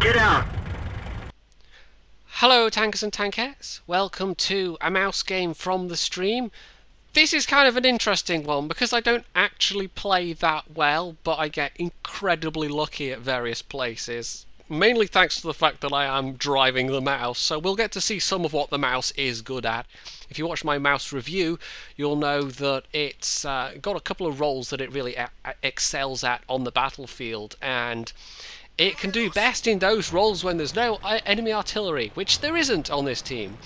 Get out! Hello tankers and tankettes, welcome to a mouse game from the stream. This is kind of an interesting one because I don't actually play that well, but I get incredibly lucky at various places. Mainly thanks to the fact that I am driving the mouse, so we'll get to see some of what the mouse is good at. If you watch my mouse review, you'll know that it's got a couple of roles that it really excels at on the battlefield, and it can do best in those roles when there's no enemy artillery, which there isn't on this team.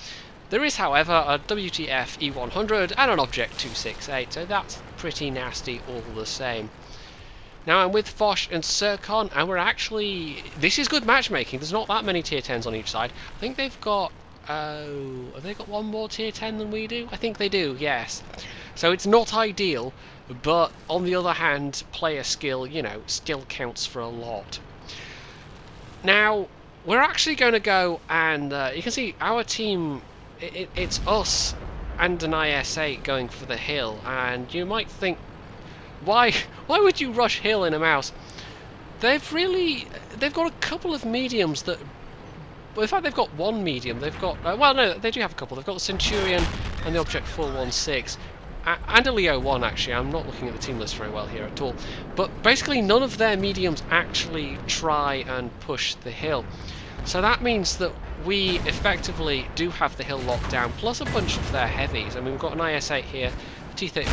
There is, however, a WTF E100 and an Object 268, so that's pretty nasty all the same. Now I'm with phj and Circon, and we're actually... This is good matchmaking. There's not that many tier 10s on each side. I think they've got... have they got one more tier 10 than we do? I think they do, yes. So it's not ideal, but on the other hand, player skill, you know, still counts for a lot. Now, we're actually going to go and... you can see our team... It's us and an IS-8 going for the hill, and you might think, why would you rush hill in a mouse? They've got a couple of mediums that, well, in fact they've got one medium. They've got well, no, they do have a couple. They've got the Centurion and the Object 416 and a Leo 1. Actually, I'm not looking at the team list very well here at all, but basically none of their mediums actually try and push the hill. So that means that we effectively do have the hill locked down, plus a bunch of their heavies. I mean, we've got an IS-8 here, T-34.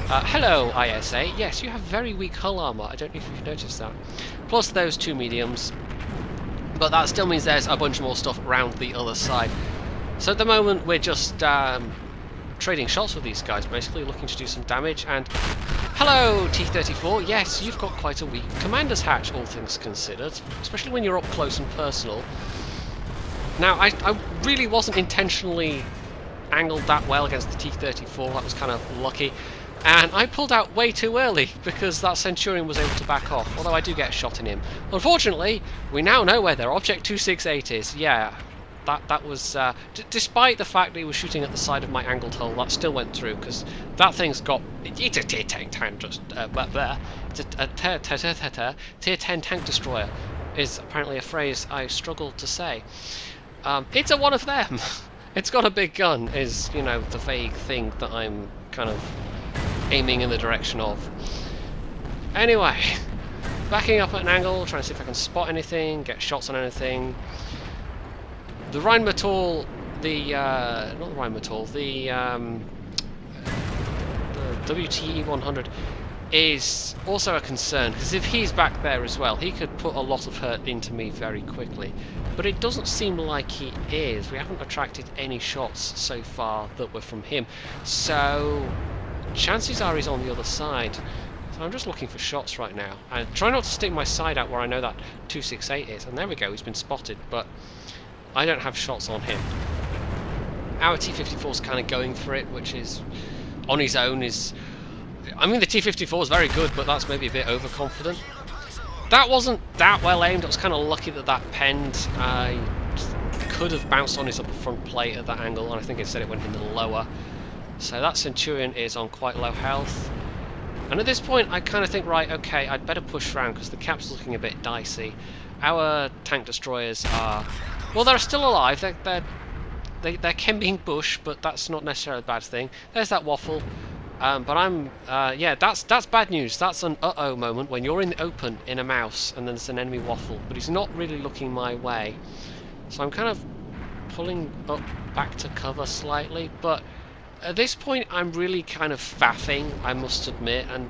Hello, IS-8. Yes, you have very weak hull armour. I don't know if you've noticed that. Plus those two mediums. But that still means there's a bunch more stuff around the other side. So at the moment, we're just trading shots with these guys, basically, looking to do some damage. And hello, T-34. Yes, you've got quite a weak commander's hatch, all things considered, especially when you're up close and personal. Now, I really wasn't intentionally angled that well against the T-34. That was kind of lucky. And I pulled out way too early because that Centurion was able to back off, although I do get a shot in him. Unfortunately, we now know where their Object 268 is. Yeah, that was... despite the fact that he was shooting at the side of my angled hull, that still went through, because that thing's got... It's a tier 10 tank, tier 10 tank destroyer is apparently a phrase I struggle to say. It's a one of them. It's got a big gun, is, you know, the vague thing that I'm kind of aiming in the direction of. Anyway, backing up at an angle, trying to see if I can spot anything, get shots on anything. The Rheinmetall, not the Rheinmetall, the WTE 100 is also a concern, because if he's back there as well, he could put a lot of hurt into me very quickly. But it doesn't seem like he is. We haven't attracted any shots so far that were from him. So chances are he's on the other side. So I'm just looking for shots right now. And try not to stick my side out where I know that 268 is. And there we go, he's been spotted, but I don't have shots on him. Our T-54's kind of going for it, which is, on his own, is... I mean, the T-54 is very good, but that's maybe a bit overconfident. That wasn't that well aimed. I was kind of lucky that that penned. I could have bounced on his upper front plate at that angle, and I think instead it went in the lower. So that Centurion is on quite low health. And at this point, I kind of think, right, okay, I'd better push around, because the cap's looking a bit dicey. Our tank destroyers are... Well, they're still alive. They're being bush, but that's not necessarily a bad thing. There's that waffle. But I'm, yeah, that's bad news. That's an uh-oh moment when you're in the open in a mouse and then there's an enemy waffle, but he's not really looking my way. So I'm kind of pulling up back to cover slightly, but at this point I'm really kind of faffing, I must admit, and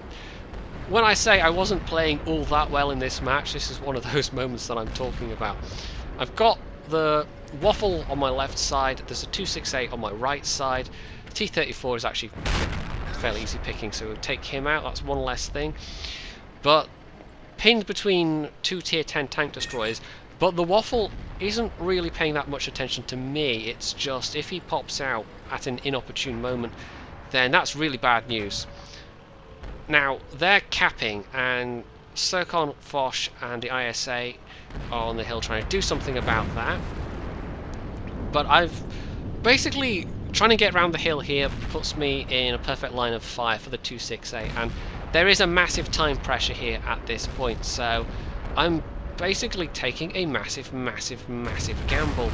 when I say I wasn't playing all that well in this match, this is one of those moments that I'm talking about. I've got the waffle on my left side, there's a 268 on my right side, the T-34 is actually fairly easy picking, so we'll take him out, that's one less thing. But pinned between two tier 10 tank destroyers, but the waffle isn't really paying that much attention to me. It's just if he pops out at an inopportune moment, then that's really bad news. Now they're capping, and Circon, phj and the IS-8 are on the hill trying to do something about that. But I've basically trying to get around the hill here puts me in a perfect line of fire for the 268, and there is a massive time pressure here at this point, so I'm basically taking a massive gamble.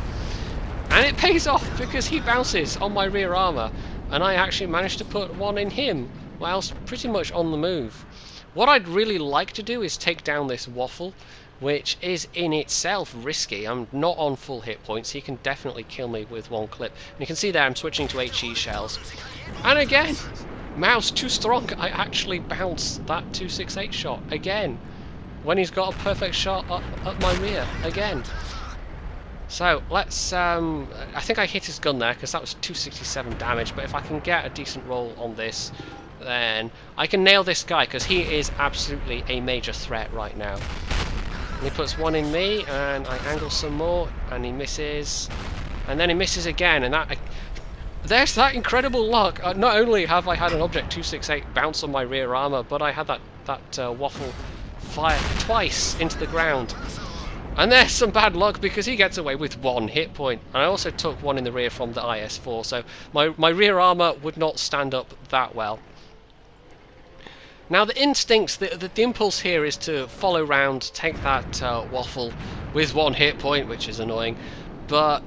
And it pays off because he bounces on my rear armour, and I actually managed to put one in him whilst pretty much on the move. What I'd really like to do is take down this waffle, which is in itself risky. I'm not on full hit points. He can definitely kill me with one clip. And you can see there I'm switching to HE shells. And again, mouse too strong. I actually bounce that 268 shot again when he's got a perfect shot up my rear again. So let's, I think I hit his gun there because that was 267 damage, but if I can get a decent roll on this, then I can nail this guy because he is absolutely a major threat right now. And he puts one in me, and I angle some more, and he misses, and then he misses again, and there's that incredible luck. Not only have I had an Object 268 bounce on my rear armour, but I had that waffle fire twice into the ground. And there's some bad luck because he gets away with one hit point. And I also took one in the rear from the IS-4, so my rear armour would not stand up that well. Now the instincts, the impulse here is to follow round, take that waffle with one hit point, which is annoying, but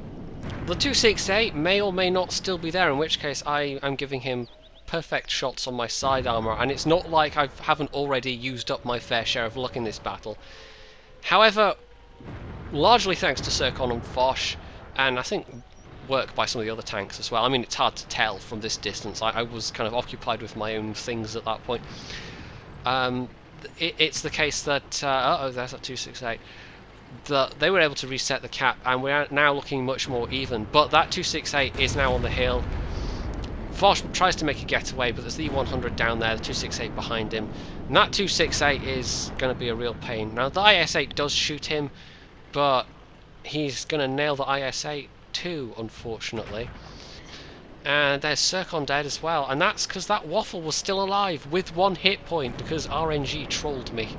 the 268 may or may not still be there, in which case I am giving him perfect shots on my side armour, and it's not like I haven't already used up my fair share of luck in this battle. However, largely thanks to Zircon and Foch, and I think work by some of the other tanks as well. I mean, it's hard to tell from this distance. I was kind of occupied with my own things at that point. It's the case that uh-oh, there's that 268. They were able to reset the cap, and we're now looking much more even. But that 268 is now on the hill. Foch tries to make a getaway, but there's the E100 down there, the 268 behind him. And that 268 is going to be a real pain. Now, the IS-8 does shoot him, but he's going to nail the IS-8 too, unfortunately. And there's Zircon dead as well, and that's because that waffle was still alive with one hit point because RNG trolled me.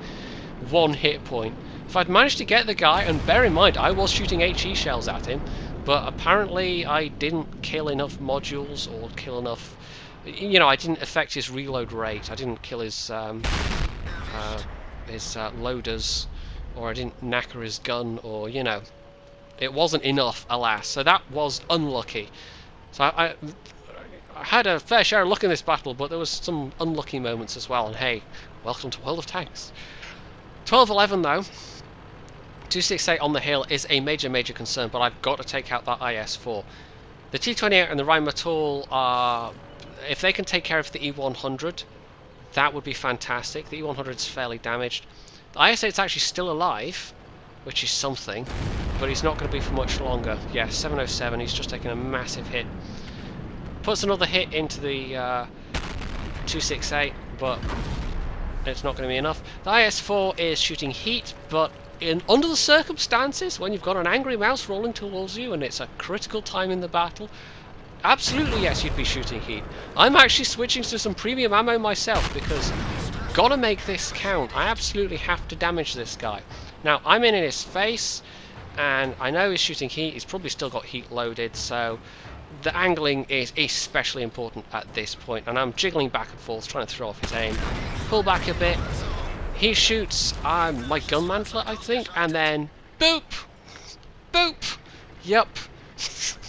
One hit point. If I'd managed to get the guy, and bear in mind I was shooting HE shells at him, but apparently I didn't kill enough modules or kill enough, you know, I didn't affect his reload rate, I didn't kill his loaders, or I didn't knacker his gun, or, you know, it wasn't enough, alas. So that was unlucky. So I had a fair share of luck in this battle, but there was some unlucky moments as well, and hey, welcome to World of Tanks. 12-11 though, 268 on the hill is a major concern, but I've got to take out that IS-4. The T-28 and the Rheinmetall are, if they can take care of the E100, that would be fantastic. The E100 is fairly damaged. The IS-8's actually still alive, which is something, but he's not going to be for much longer. Yeah, 707, he's just taken a massive hit. Puts another hit into the 268, but it's not going to be enough. The IS-4 is shooting heat, but under the circumstances, when you've got an angry mouse rolling towards you and it's a critical time in the battle, absolutely yes, you'd be shooting heat. I'm actually switching to some premium ammo myself because gotta make this count. I absolutely have to damage this guy. Now, I'm in his face, and I know he's shooting heat. He's probably still got heat loaded, so the angling is especially important at this point. And I'm jiggling back and forth, trying to throw off his aim. Pull back a bit. He shoots my gun mantler, I think, and then boop! Boop! Yep.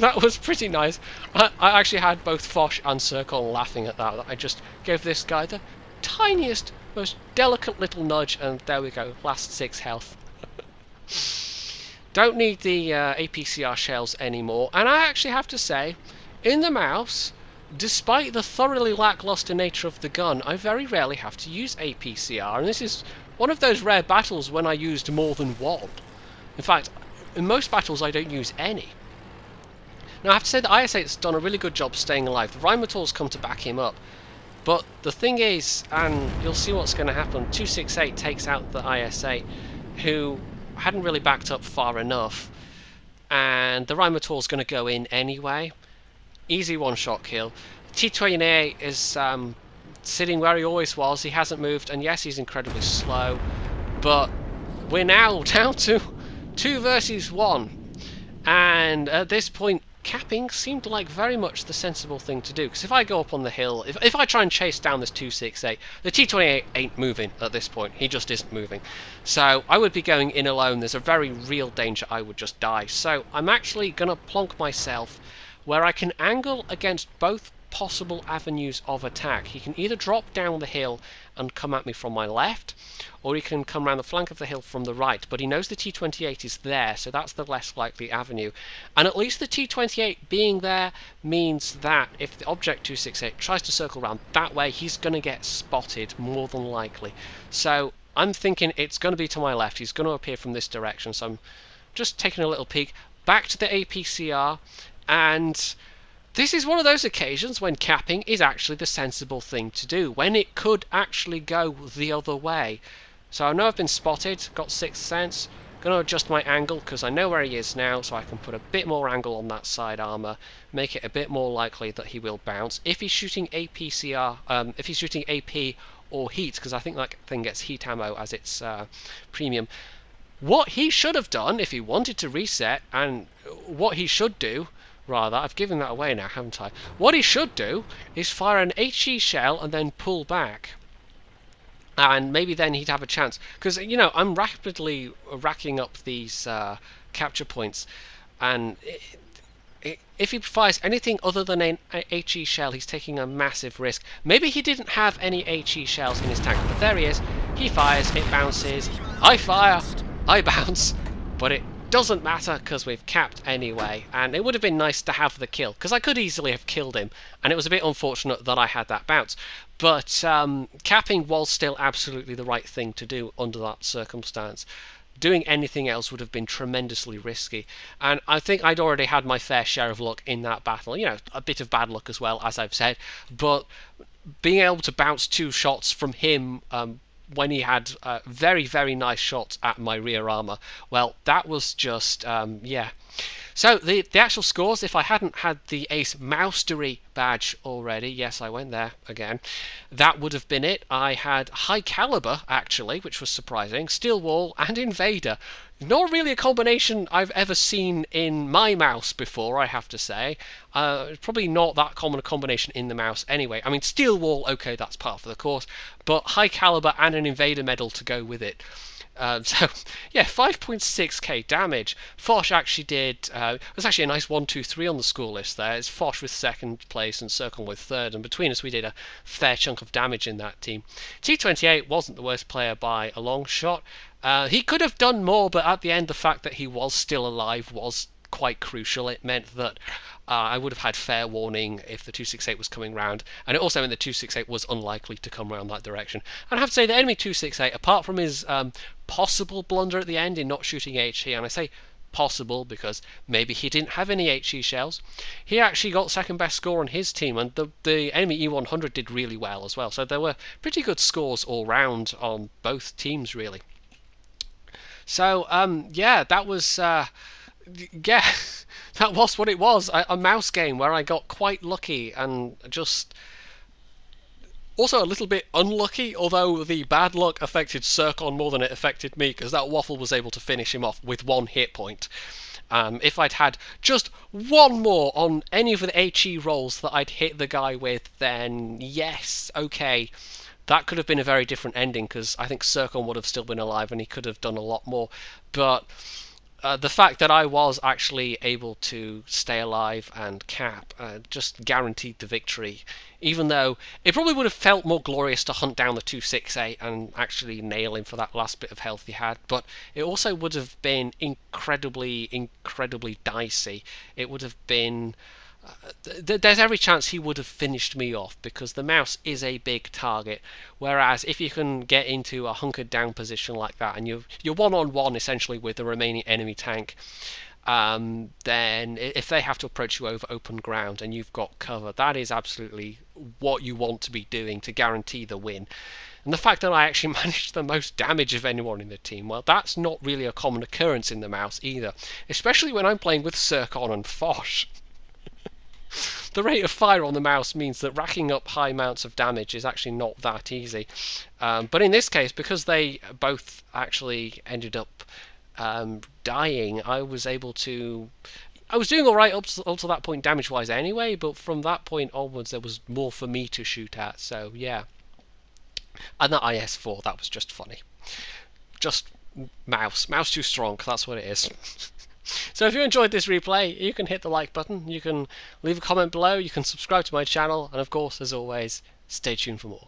That was pretty nice. I actually had both Foch and Zircon laughing at that. I just gave this guy the tiniest, most delicate little nudge, and there we go, last 6 health. Don't need the APCR shells anymore, and I actually have to say, in the mouse, despite the thoroughly lackluster nature of the gun, I very rarely have to use APCR, and this is one of those rare battles when I used more than one. In fact, in most battles I don't use any. Now I have to say that IS-8's done a really good job staying alive. The Rheinmetall's come to back him up. But the thing is, and you'll see what's going to happen, 268 takes out the IS-8, who hadn't really backed up far enough, and the Rheinmetall's going to go in anyway. Easy one-shot kill. T-28 is sitting where he always was. He hasn't moved, and yes, he's incredibly slow, but we're now down to 2 versus 1, and at this point capping seemed like very much the sensible thing to do, because if I go up on the hill, if I try and chase down this 268, the T28 ain't moving at this point. He just isn't moving. So I would be going in alone. There's a very real danger I would just die. So I'm actually going to plonk myself where I can angle against both possible avenues of attack. He can either drop down the hill and come at me from my left, or he can come around the flank of the hill from the right, but he knows the T28 is there, so that's the less likely avenue. And at least the T28 being there means that if the object 268 tries to circle around that way, he's going to get spotted more than likely. So I'm thinking it's going to be to my left. He's going to appear from this direction, so I'm just taking a little peek back to the APCR, and this is one of those occasions when capping is actually the sensible thing to do, when it could actually go the other way. So I know I've been spotted, got sixth sense, going to adjust my angle because I know where he is now, so I can put a bit more angle on that side armour, make it a bit more likely that he will bounce. If he's shooting APCR, if he's shooting AP or heat, because I think that thing gets heat ammo as its premium, what he should have done if he wanted to reset, and what he should do, rather, I've given that away now, haven't I? What he should do is fire an HE shell and then pull back. And maybe then he'd have a chance. Because, you know, I'm rapidly racking up these capture points. And if he fires anything other than an HE shell, he's taking a massive risk. Maybe he didn't have any HE shells in his tank. But there he is. He fires, it bounces. I fire, I bounce. But it doesn't matter because we've capped anyway, and it would have been nice to have the kill because I could easily have killed him, and it was a bit unfortunate that I had that bounce, but capping was still absolutely the right thing to do under that circumstance. Doing anything else would have been tremendously risky, and I think I'd already had my fair share of luck in that battle, you know, a bit of bad luck as well, as I've said, but being able to bounce 2 shots from him when he had very, very nice shots at my rear armour, well, that was just, yeah. So the actual scores, if I hadn't had the Ace Moustery badge already, yes, I went there again, that would have been it. I had High Caliber, actually, which was surprising, Steel Wall and Invader. Not really a combination I've ever seen in my mouse before, I have to say. Probably not that common a combination in the mouse anyway. I mean, Steel Wall, okay, that's part of the course, but High Caliber and an Invader medal to go with it. So, yeah, 5.6k damage. Foch actually did, it was actually a nice 1-2-3 on the score list there. It's Foch with 2nd place and Circle with 3rd, and between us we did a fair chunk of damage in that team. T28 wasn't the worst player by a long shot. He could have done more, but at the end the fact that he was still alive was quite crucial. It meant that I would have had fair warning if the 268 was coming round, and it also meant the 268 was unlikely to come round that direction. And I have to say the enemy 268, apart from his possible blunder at the end in not shooting HE, and I say possible because maybe he didn't have any HE shells, he actually got 2nd best score on his team, and the enemy E100 did really well as well, so there were pretty good scores all round on both teams really. So yeah, that was yeah, that was what it was, a mouse game where I got quite lucky and just also a little bit unlucky, although the bad luck affected Circon more than it affected me, because that waffle was able to finish him off with 1 hit point. If I'd had just 1 more on any of the HE rolls that I'd hit the guy with, then yes, okay, that could have been a very different ending, because I think Circon would have still been alive and he could have done a lot more. But the fact that I was actually able to stay alive and cap just guaranteed the victory, even though it probably would have felt more glorious to hunt down the 268 and actually nail him for that last bit of health he had, but it also would have been incredibly, incredibly dicey. It would have been there's every chance he would have finished me off, because the mouse is a big target, whereas if you can get into a hunkered down position like that and you're one-on-one essentially with the remaining enemy tank, then if they have to approach you over open ground and you've got cover, that is absolutely what you want to be doing to guarantee the win. And the fact that I actually managed the most damage of anyone in the team, well, that's not really a common occurrence in the mouse either, especially when I'm playing with Circon and Foch. The rate of fire on the mouse means that racking up high amounts of damage is actually not that easy. But in this case, because they both actually ended up dying, I was able to I was doing alright up to that point damage-wise anyway, but from that point onwards there was more for me to shoot at, so yeah. And that IS-4, that was just funny. Just mouse too strong, that's what it is. So if you enjoyed this replay, you can hit the like button, you can leave a comment below, you can subscribe to my channel, and of course, as always, stay tuned for more.